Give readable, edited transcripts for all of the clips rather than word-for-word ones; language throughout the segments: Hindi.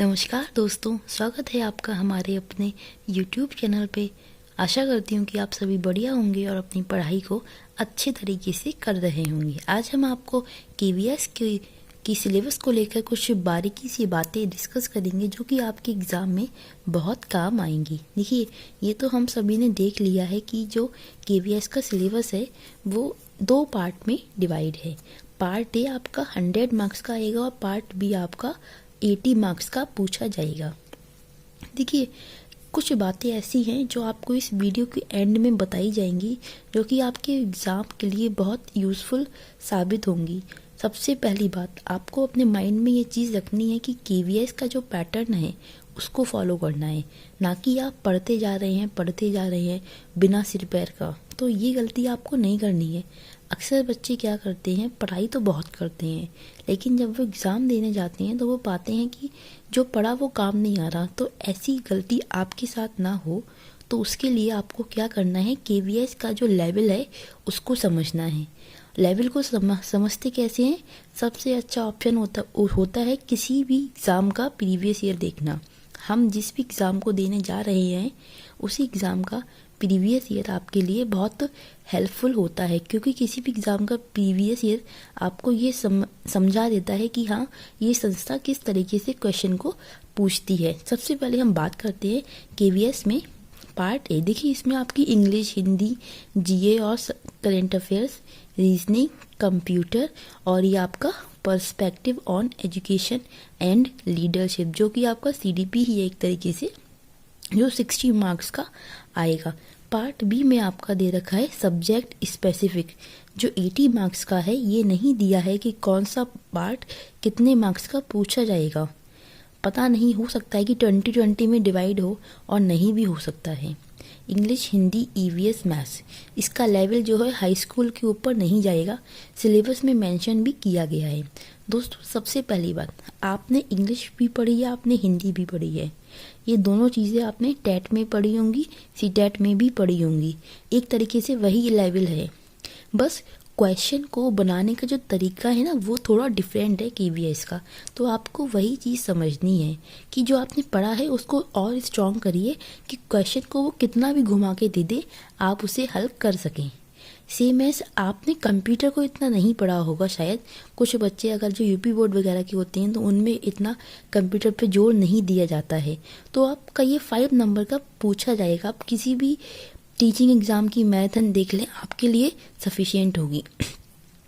नमस्कार दोस्तों, स्वागत है आपका हमारे अपने YouTube चैनल पे। आशा करती हूँ कि आप सभी बढ़िया होंगे और अपनी पढ़ाई को अच्छे तरीके से कर रहे होंगे। आज हम आपको KVS की सिलेबस को लेकर कुछ बारीकी सी बातें डिस्कस करेंगे जो कि आपके एग्ज़ाम में बहुत काम आएंगी। देखिए, ये तो हम सभी ने देख लिया है कि जो KVS का सिलेबस है वो 2 पार्ट में डिवाइड है। पार्ट ए आपका 100 मार्क्स का आएगा और पार्ट बी आपका 80 मार्क्स का पूछा जाएगा। देखिए, कुछ बातें ऐसी हैं जो आपको इस वीडियो के एंड में बताई जाएंगी जो कि आपके एग्ज़ाम के लिए बहुत यूज़फुल साबित होंगी। सबसे पहली बात, आपको अपने माइंड में ये चीज़ रखनी है कि KVS का जो पैटर्न है उसको फॉलो करना है, ना कि आप पढ़ते जा रहे हैं बिना सिर पैर का। तो ये गलती आपको नहीं करनी है। अक्सर बच्चे क्या करते हैं, पढ़ाई तो बहुत करते हैं लेकिन जब वो एग्ज़ाम देने जाते हैं तो वो पाते हैं कि जो पढ़ा वो काम नहीं आ रहा। तो ऐसी गलती आपके साथ ना हो तो उसके लिए आपको क्या करना है, KVS का जो लेवल है उसको समझना है। लेवल को समझते कैसे हैं? सबसे अच्छा ऑप्शन होता है किसी भी एग्ज़ाम का प्रीवियस ईयर देखना। हम जिस भी एग्ज़ाम को देने जा रहे हैं उसी एग्ज़ाम का प्रीवियस ईयर आपके लिए बहुत हेल्पफुल होता है, क्योंकि किसी भी एग्ज़ाम का प्रीवियस ईयर आपको ये समझा देता है कि हाँ, ये संस्था किस तरीके से क्वेश्चन को पूछती है। सबसे पहले हम बात करते हैं KVS में पार्ट ए। देखिए, इसमें आपकी इंग्लिश, हिंदी, GA और करेंट अफेयर्स, रीजनिंग, कंप्यूटर और ये आपका perspective on education and leadership, जो कि आपका CDP ही है एक तरीके से, जो 60 मार्क्स का आएगा। पार्ट बी में आपका दे रखा है सब्जेक्ट स्पेसिफिक, जो 80 मार्क्स का है। ये नहीं दिया है कि कौन सा पार्ट कितने मार्क्स का पूछा जाएगा। पता नहीं, हो सकता है कि 20-20 में डिवाइड हो और नहीं भी हो सकता है। इंग्लिश, हिंदी, EVS, मैथ्स, इसका लेवल जो है हाई स्कूल के ऊपर नहीं जाएगा, सिलेबस में मेंशन भी किया गया है। दोस्तों, सबसे पहली बात, आपने इंग्लिश भी पढ़ी है, आपने हिंदी भी पढ़ी है। ये दोनों चीज़ें आपने टेट में पढ़ी होंगी, CTET में भी पढ़ी होंगी। एक तरीके से वही लेवल है, बस क्वेश्चन को बनाने का जो तरीका है ना वो थोड़ा डिफरेंट है KVS का। तो आपको वही चीज़ समझनी है कि जो आपने पढ़ा है उसको और स्ट्रॉन्ग करिए कि क्वेश्चन को वो कितना भी घुमा के दे दे आप उसे हल कर सकें। सेम एज आपने कंप्यूटर को इतना नहीं पढ़ा होगा शायद। कुछ बच्चे अगर जो UP बोर्ड वगैरह के होते हैं तो उनमें इतना कंप्यूटर पे जोर नहीं दिया जाता है। तो आपका ये 5 नंबर का पूछा जाएगा। आप किसी भी टीचिंग एग्ज़ाम की मैथन देख लें, आपके लिए सफिशिएंट होगी।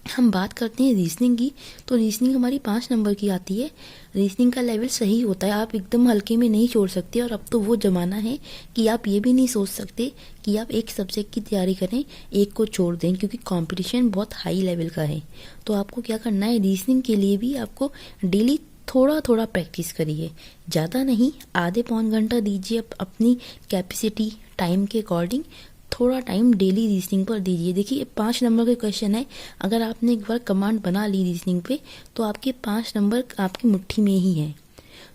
हम बात करते हैं रीजनिंग की, तो रीजनिंग हमारी 5 नंबर की आती है। रीजनिंग का लेवल सही होता है, आप एकदम हल्के में नहीं छोड़ सकते। और अब तो वो ज़माना है कि आप ये भी नहीं सोच सकते कि आप एक सब्जेक्ट की तैयारी करें, एक को छोड़ दें, क्योंकि कंपटीशन बहुत हाई लेवल का है। तो आपको क्या करना है, रीजनिंग के लिए भी आपको डेली थोड़ा थोड़ा प्रैक्टिस करिए, ज़्यादा नहीं, आधे पौन घंटा दीजिए अपनी कैपेसिटी टाइम के अकॉर्डिंग। थोड़ा टाइम डेली रीजनिंग पर दीजिए। देखिए, 5 नंबर के क्वेश्चन है, अगर आपने एक बार कमांड बना ली रीजनिंग पे तो आपके 5 नंबर आपकी मुट्ठी में ही है।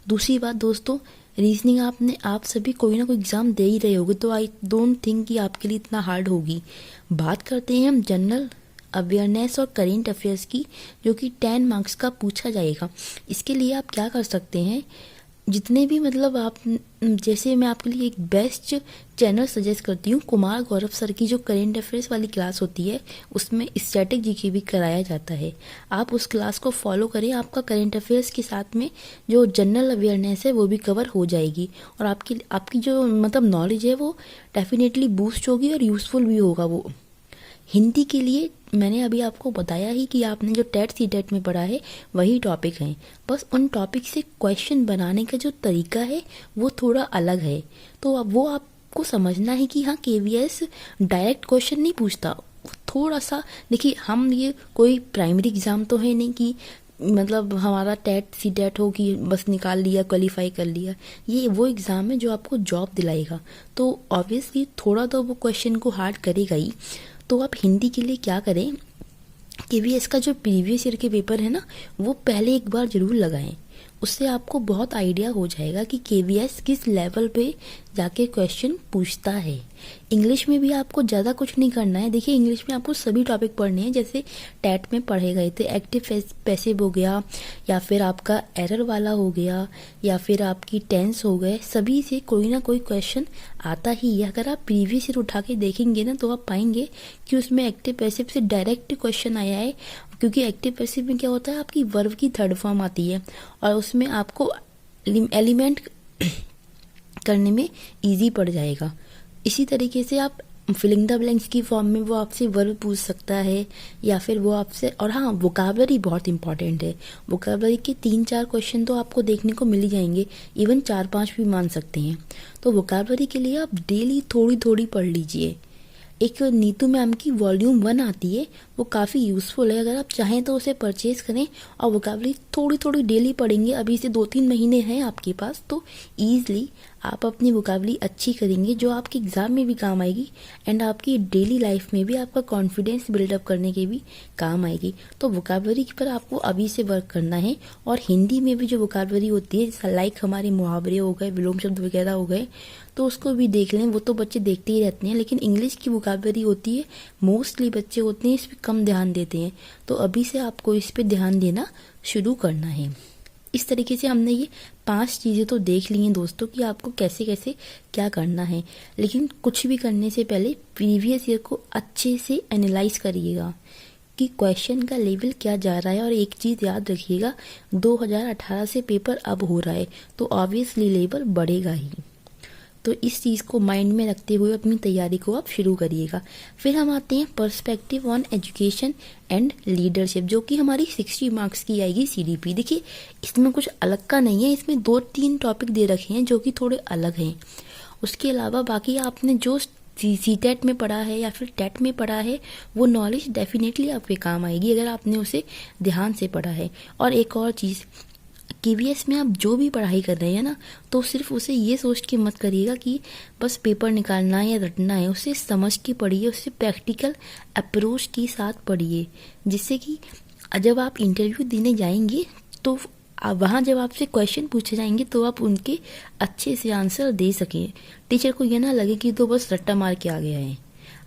दूसरी बात दोस्तों, रीजनिंग आप सभी कोई ना कोई एग्ज़ाम दे ही रहे होगे, तो आई डोंट थिंक कि आपके लिए इतना हार्ड होगी। बात करते हैं हम जनरल अवेयरनेस और करेंट अफेयर्स की, जो कि 10 मार्क्स का पूछा जाएगा। इसके लिए आप क्या कर सकते हैं, जितने भी आप, जैसे मैं आपके लिए एक बेस्ट चैनल सजेस्ट करती हूँ, कुमार गौरव सर की जो करेंट अफेयर्स वाली क्लास होती है उसमें स्टैटिक GK भी कराया जाता है। आप उस क्लास को फॉलो करें, आपका करेंट अफेयर्स के साथ में जो जनरल अवेयरनेस है वो भी कवर हो जाएगी और आपकी जो नॉलेज है वो डेफिनेटली बूस्ट होगी और यूज़फुल भी होगा वो। हिंदी के लिए मैंने अभी आपको बताया ही कि आपने जो टेट CTET में पढ़ा है वही टॉपिक हैं, बस उन टॉपिक से क्वेश्चन बनाने का जो तरीका है वो थोड़ा अलग है। तो अब वो आपको समझना है कि हाँ, KVS डायरेक्ट क्वेश्चन नहीं पूछता, थोड़ा सा। देखिए, हम ये कोई प्राइमरी एग्ज़ाम तो है नहीं कि हमारा टेट CTET हो कि बस निकाल लिया, क्वालिफाई कर लिया। ये वो एग्ज़ाम है जो आपको जॉब दिलाएगा, तो ऑब्वियसली थोड़ा तो वो क्वेश्चन को हार्ड करेगा ही। तो आप हिंदी के लिए क्या करें, KVS का जो प्रीवियस ईयर के पेपर है ना वो पहले एक बार ज़रूर लगाएं। उससे आपको बहुत आइडिया हो जाएगा कि केवीएस किस लेवल पे जाके क्वेश्चन पूछता है। इंग्लिश में भी आपको ज़्यादा कुछ नहीं करना है। देखिए, इंग्लिश में आपको सभी टॉपिक पढ़ने हैं, जैसे टेट में पढ़े गए थे। एक्टिव पैसिव हो गया, या फिर आपका एरर वाला हो गया, या फिर आपकी टेंस हो गए, सभी से कोई ना कोई क्वेश्चन आता ही है। अगर आप प्रीवियस ईयर उठा के देखेंगे ना, तो आप पाएंगे कि उसमें एक्टिव पैसिव से डायरेक्ट क्वेश्चन आया है, क्योंकि एक्टिव पैसिव में क्या होता है, आपकी वर्ब की थर्ड फॉर्म आती है और उसमें आपको एलिमेंट करने में इजी पड़ जाएगा। इसी तरीके से आप फिलिंग द ब्लैंक्स की फॉर्म में वो आपसे वर्ब पूछ सकता है, या फिर वो आपसे, और हाँ, वोकैबुलरी बहुत इंपॉर्टेंट है। वोकैबुलरी के 3-4 क्वेश्चन तो आपको देखने को मिल ही जाएंगे, इवन 4-5 भी मान सकते हैं। तो वोकैबुलरी के लिए आप डेली थोड़ी थोड़ी पढ़ लीजिए। एक नीतू मैम की वॉल्यूम 1 आती है, वो काफ़ी यूज़फुल है। अगर आप चाहें तो उसे परचेज करें और वोकैबुलरी थोड़ी थोड़ी डेली पढ़ेंगे। अभी से 2-3 महीने हैं आपके पास, तो ईजिली आप अपनी वोकैबुलरी अच्छी करेंगे, जो आपके एग्ज़ाम में भी काम आएगी एंड आपकी डेली लाइफ में भी आपका कॉन्फिडेंस बिल्डअप करने के भी काम आएगी। तो वोकैबुलरी पर आपको अभी से वर्क करना है। और हिंदी में भी जो वोकैबुलरी होती है, लाइक हमारे मुहावरे हो गए, विलोम शब्द वगैरह हो गए, तो उसको भी देख लें। वो तो बच्चे देखते ही रहते हैं, लेकिन इंग्लिश की वोकैबुलरी होती है, मोस्टली बच्चे होते हैं इस पर कम ध्यान देते हैं। तो अभी से आपको इस पे ध्यान देना शुरू करना है। इस तरीके से हमने ये 5 चीज़ें तो देख ली हैं दोस्तों, कि आपको कैसे कैसे क्या करना है। लेकिन कुछ भी करने से पहले प्रीवियस ईयर को अच्छे से एनालाइज करिएगा कि क्वेश्चन का लेवल क्या जा रहा है। और एक चीज़ याद रखिएगा, 2018 से पेपर अब हो रहा है, तो ऑब्वियसली लेवल बढ़ेगा ही। तो इस चीज़ को माइंड में रखते हुए अपनी तैयारी को आप शुरू करिएगा। फिर हम आते हैं perspective on education and leadership, जो कि हमारी 60 मार्क्स की आएगी सीडीपी। देखिए, इसमें कुछ अलग का नहीं है, इसमें 2-3 टॉपिक दे रखे हैं जो कि थोड़े अलग हैं। उसके अलावा बाकी आपने जो सीटेट में पढ़ा है या फिर टेट में पढ़ा है, वो नॉलेज डेफिनेटली आपके काम आएगी अगर आपने उसे ध्यान से पढ़ा है। और एक और चीज़, केवीएस में आप जो भी पढ़ाई कर रहे हैं ना, तो सिर्फ उसे ये सोच के मत करिएगा कि बस पेपर निकालना है या रटना है। उसे समझ के पढ़िए, उससे प्रैक्टिकल अप्रोच के साथ पढ़िए, जिससे कि जब आप इंटरव्यू देने जाएंगे तो वहाँ जब आपसे क्वेश्चन पूछे जाएंगे तो आप उनके अच्छे से आंसर दे सकें। टीचर को ये ना लगे कि तो बस रट्टा मार के आ गया है।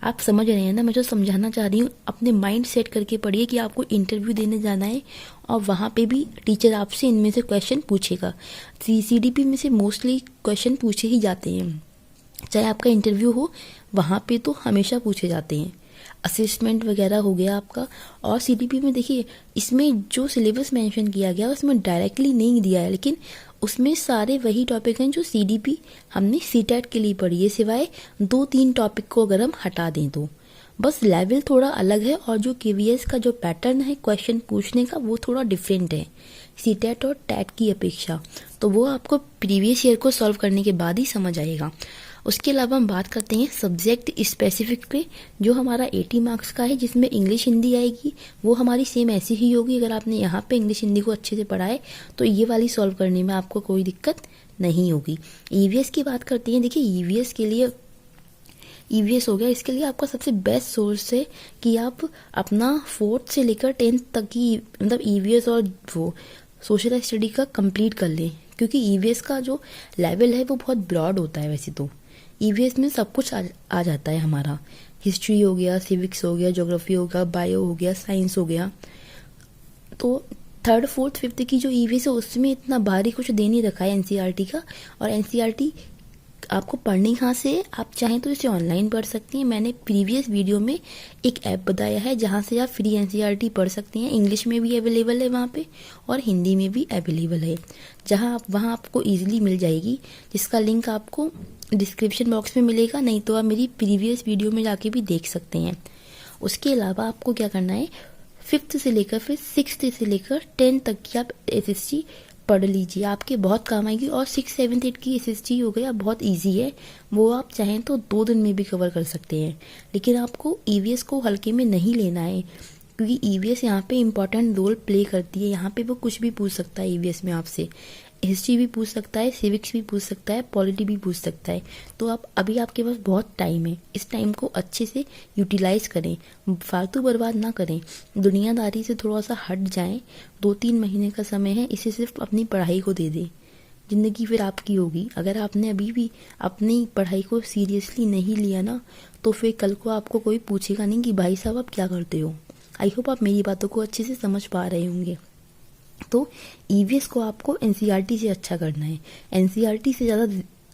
आप समझ रहे हैं ना मैं जो समझाना चाह रही हूँ? अपने माइंड सेट करके पढ़िए कि आपको इंटरव्यू देने जाना है और वहाँ पे भी टीचर आपसे इनमें से क्वेश्चन पूछेगा। सीडीपी में से मोस्टली क्वेश्चन पूछे ही जाते हैं, चाहे आपका इंटरव्यू हो, वहाँ पे तो हमेशा पूछे जाते हैं। असेसमेंट वगैरह हो गया आपका। और सीडीपी में देखिए, इसमें जो सिलेबस मेंशन किया गया उसमें डायरेक्टली नहीं दिया है, लेकिन उसमें सारे वही टॉपिक हैं जो सीडीपी हमने सीटेट के लिए पढ़ी है, सिवाय 2-3 टॉपिक को अगर हम हटा दें तो। बस लेवल थोड़ा अलग है और जो केवीएस का जो पैटर्न है क्वेश्चन पूछने का वो थोड़ा डिफरेंट है सीटेट और टेट की अपेक्षा। तो वो आपको प्रीवियस ईयर को सॉल्व करने के बाद ही समझ आएगा। उसके अलावा हम बात करते हैं सब्जेक्ट स्पेसिफिक पे, जो हमारा 80 मार्क्स का है, जिसमें इंग्लिश हिंदी आएगी। वो हमारी सेम ऐसी ही होगी। अगर आपने यहाँ पे इंग्लिश हिंदी को अच्छे से पढ़ा है तो ये वाली सॉल्व करने में आपको कोई दिक्कत नहीं होगी। ईवीएस की बात करते हैं। देखिए, ईवीएस के लिए ईवीएस हो गया, इसके लिए आपका सबसे बेस्ट सोर्स है कि आप अपना 4th से लेकर 10th तक की मतलब ईवीएस और वो सोशल स्टडी का कंप्लीट कर लें, क्योंकि ईवीएस का जो लेवल है वो बहुत ब्रॉड होता है। वैसे तो ईवीएस में सब कुछ आ जाता है हमारा, हिस्ट्री हो गया, सिविक्स हो गया, ज्योग्राफी हो गया, बायो हो गया, साइंस हो गया। तो 3rd, 4th, 5th की जो ईवीएस है उसमें इतना भारी कुछ दे नहीं रखा है एनसीईआरटी का। और एनसीईआरटी आपको पढ़नी कहाँ से, आप चाहें तो इसे ऑनलाइन पढ़ सकती हैं। मैंने प्रीवियस वीडियो में एक ऐप बताया है जहाँ से आप फ्री एनसीईआरटी पढ़ सकती हैं। इंग्लिश में भी अवेलेबल है वहाँ पे और हिंदी में भी अवेलेबल है, जहाँ आप वहाँ आपको ईजिली मिल जाएगी, जिसका लिंक आपको डिस्क्रिप्शन बॉक्स में मिलेगा, नहीं तो आप मेरी प्रीवियस वीडियो में जाके भी देख सकते हैं। उसके अलावा आपको क्या करना है, 5th से लेकर फिर 6th से लेकर 10th तक की आप एसएसटी पढ़ लीजिए, आपके बहुत काम आएगी। और 6, 7, 8 की एसएसटी हो गई, बहुत इजी है, वो आप चाहें तो 2 दिन में भी कवर कर सकते हैं। लेकिन आपको ईवीएस को हल्के में नहीं लेना है, क्योंकि ईवीएस यहाँ पे इम्पोर्टेंट रोल प्ले करती है। यहाँ पे वो कुछ भी पूछ सकता है ईवीएस में आपसे। हिस्ट्री भी पूछ सकता है, सिविक्स भी पूछ सकता है, पॉलिटी भी पूछ सकता है। तो आप अभी आपके पास बहुत टाइम है, इस टाइम को अच्छे से यूटिलाइज करें, फालतू बर्बाद ना करें, दुनियादारी से थोड़ा सा हट जाएं। 2-3 महीने का समय है, इसे सिर्फ अपनी पढ़ाई को दे दें, ज़िंदगी फिर आपकी होगी। अगर आपने अभी भी अपनी पढ़ाई को सीरियसली नहीं लिया ना, तो फिर कल को आपको कोई पूछेगा नहीं कि भाई साहब आप क्या करते हो। आई होप आप मेरी बातों को अच्छे से समझ पा रहे होंगे। तो ईवीएस को आपको एनसीईआरटी से अच्छा करना है। एनसीईआरटी से ज़्यादा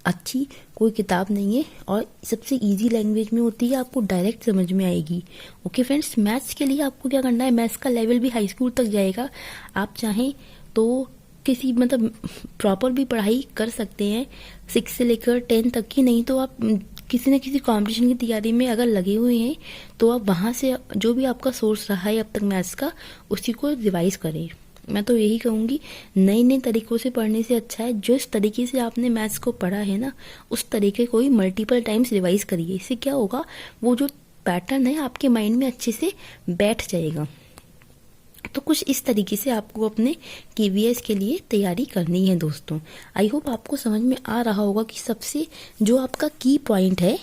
अच्छी कोई किताब नहीं है और सबसे इजी लैंग्वेज में होती है, आपको डायरेक्ट समझ में आएगी। ओके फ्रेंड्स, मैथ्स के लिए आपको क्या करना है, मैथ्स का लेवल भी हाई स्कूल तक जाएगा। आप चाहें तो किसी मतलब प्रॉपर भी पढ़ाई कर सकते हैं 6 से लेकर 10 तक की, नहीं तो आप किसी न किसी कंपटीशन की तैयारी में अगर लगे हुए हैं तो आप वहाँ से जो भी आपका सोर्स रहा है अब तक मैथ्स का, उसी को रिवाइज करें। मैं तो यही कहूँगी, नए नए तरीक़ों से पढ़ने से अच्छा है जिस तरीके से आपने मैथ्स को पढ़ा है ना, उस तरीके को ही मल्टीपल टाइम्स रिवाइज करिए। इससे क्या होगा, वो जो पैटर्न है आपके माइंड में अच्छे से बैठ जाएगा। तो कुछ इस तरीके से आपको अपने केवीएस के लिए तैयारी करनी है दोस्तों। आई होप आपको समझ में आ रहा होगा कि सबसे जो आपका की पॉइंट है,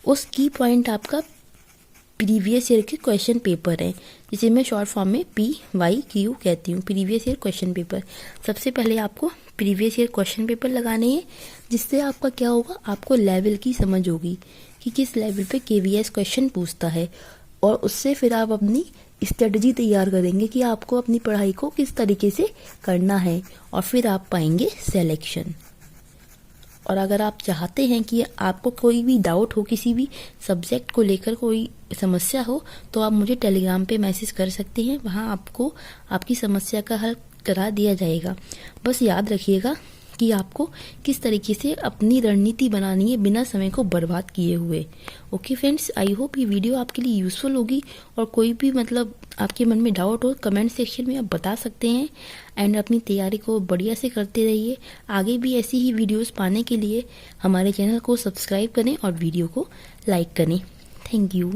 उस की पॉइंट आपका प्रीवियस ईयर के क्वेश्चन पेपर है, जिसे मैं शॉर्ट फॉर्म में PYQ कहती हूँ, प्रीवियस ईयर क्वेश्चन पेपर। सबसे पहले आपको प्रीवियस ईयर क्वेश्चन पेपर लगाने हैं, जिससे आपका क्या होगा, आपको लेवल की समझ होगी कि किस लेवल पे केवीएस क्वेश्चन पूछता है, और उससे फिर आप अपनी स्ट्रेटजी तैयार करेंगे कि आपको अपनी पढ़ाई को किस तरीके से करना है, और फिर आप पाएंगे सिलेक्शन। और अगर आप चाहते हैं कि आपको कोई भी डाउट हो, किसी भी सब्जेक्ट को लेकर कोई समस्या हो, तो आप मुझे टेलीग्राम पे मैसेज कर सकते हैं, वहाँ आपको आपकी समस्या का हल करा दिया जाएगा। बस याद रखिएगा कि आपको किस तरीके से अपनी रणनीति बनानी है बिना समय को बर्बाद किए हुए। ओके फ्रेंड्स, आई होप ये वीडियो आपके लिए यूज़फुल होगी, और कोई भी मतलब आपके मन में डाउट हो कमेंट सेक्शन में आप बता सकते हैं। एंड अपनी तैयारी को बढ़िया से करते रहिए। आगे भी ऐसी ही वीडियोस पाने के लिए हमारे चैनल को सब्सक्राइब करें और वीडियो को लाइक करें। Thank you.